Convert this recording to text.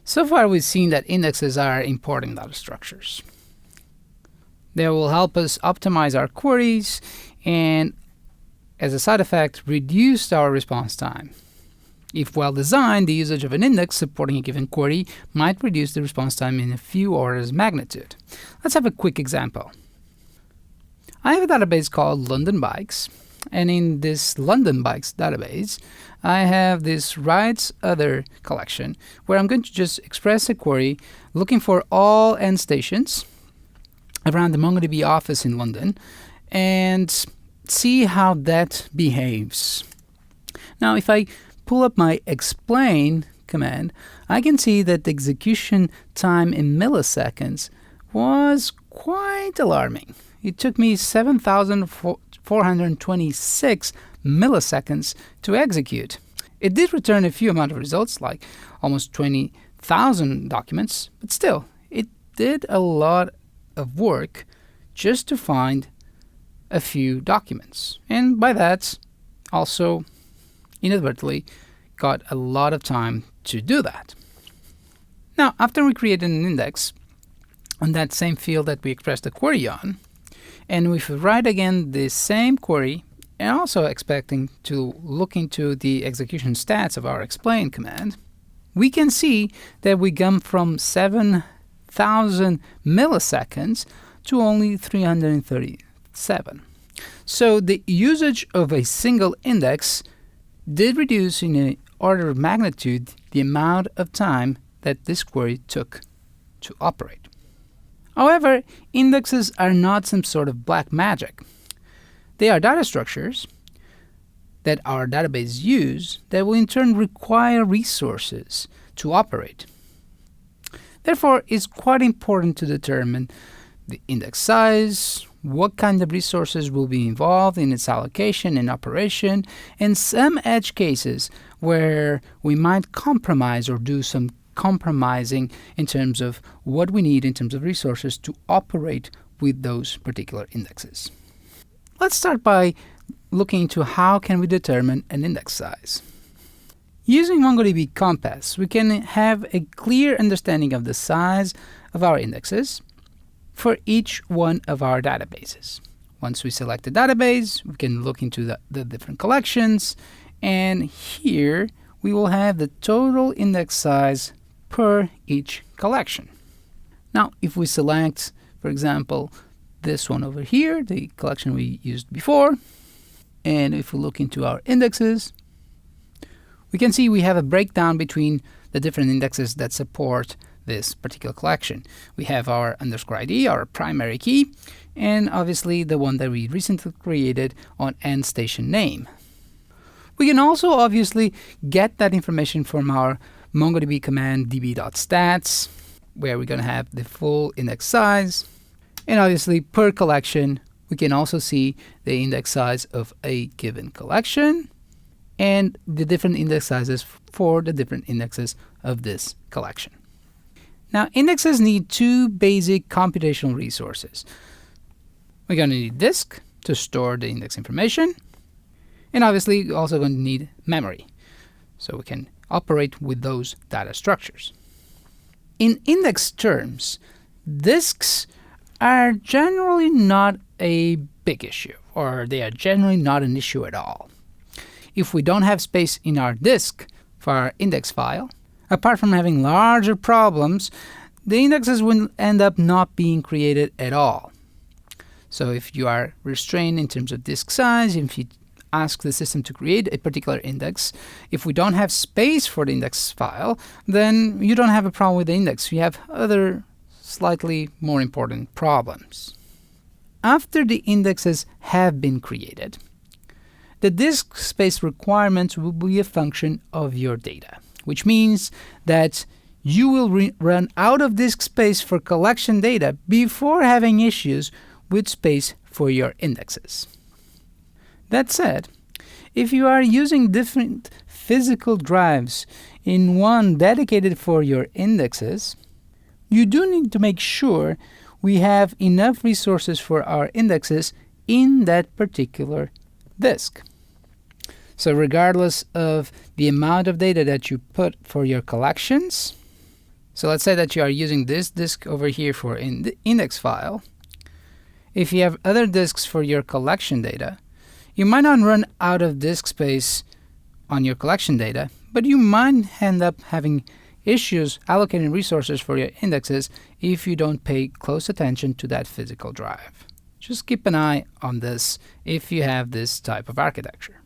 So far, we've seen that indexes are important data structures. They will help us optimize our queries and, as a side effect, reduce our response time. If well designed, the usage of an index supporting a given query might reduce the response time in a few orders of magnitude. Let's have a quick example. I have a database called London Bikes, and in this London Bikes database, I have this rides other collection where I'm going to just express a query looking for all end stations around the MongoDB office in London and see how that behaves. Now, if I pull up my explain command, I can see that the execution time in milliseconds was quite alarming. It took me 7,426 milliseconds to execute. It did return a few amount of results, like almost 20,000 documents, but still, it did a lot of work just to find a few documents. And by that, also inadvertently got a lot of time to do that. Now, after we created an index on that same field that we expressed the query on, and if we write again the same query, and also expecting to look into the execution stats of our explain command, we can see that we come from 7,000 milliseconds to only 337. So the usage of a single index did reduce in an order of magnitude the amount of time that this query took to operate. However, indexes are not some sort of black magic. They are data structures that our database use that will in turn require resources to operate. Therefore, it's quite important to determine the index size, what kind of resources will be involved in its allocation and operation, and some edge cases where we might compromise or do some compromising in terms of what we need in terms of resources to operate with those particular indexes. Let's start by looking into how can we determine an index size. Using MongoDB Compass, we can have a clear understanding of the size of our indexes for each one of our databases. Once we select a database, we can look into the different collections, and here we will have the total index size per each collection. Now, if we select, for example, this one over here, the collection we used before, and if we look into our indexes, we can see we have a breakdown between the different indexes that support this particular collection. We have our _ID, our primary key, and obviously the one that we recently created on end station name. We can also obviously get that information from our MongoDB command db.stats, where we're going to have the full index size. And obviously, per collection, we can also see the index size of a given collection and the different index sizes for the different indexes of this collection. Now, indexes need two basic computational resources. We're going to need disk to store the index information, and obviously, we're also going to need memory, so we can operate with those data structures. In index terms, disks are generally not a big issue, or they are generally not an issue at all. If we don't have space in our disk for our index file, apart from having larger problems, the indexes will end up not being created at all. So if you are restrained in terms of disk size, if you ask the system to create a particular index, if we don't have space for the index file, then you don't have a problem with the index. You have other slightly more important problems. After the indexes have been created, the disk space requirements will be a function of your data, which means that you will run out of disk space for collection data before having issues with space for your indexes. That said, if you are using different physical drives in one dedicated for your indexes, you do need to make sure we have enough resources for our indexes in that particular disk. So regardless of the amount of data that you put for your collections, So let's say that you are using this disk over here for the index file. If you have other disks for your collection data, you might not run out of disk space on your collection data, but you might end up having issues allocating resources for your indexes if you don't pay close attention to that physical drive. Just keep an eye on this if you have this type of architecture.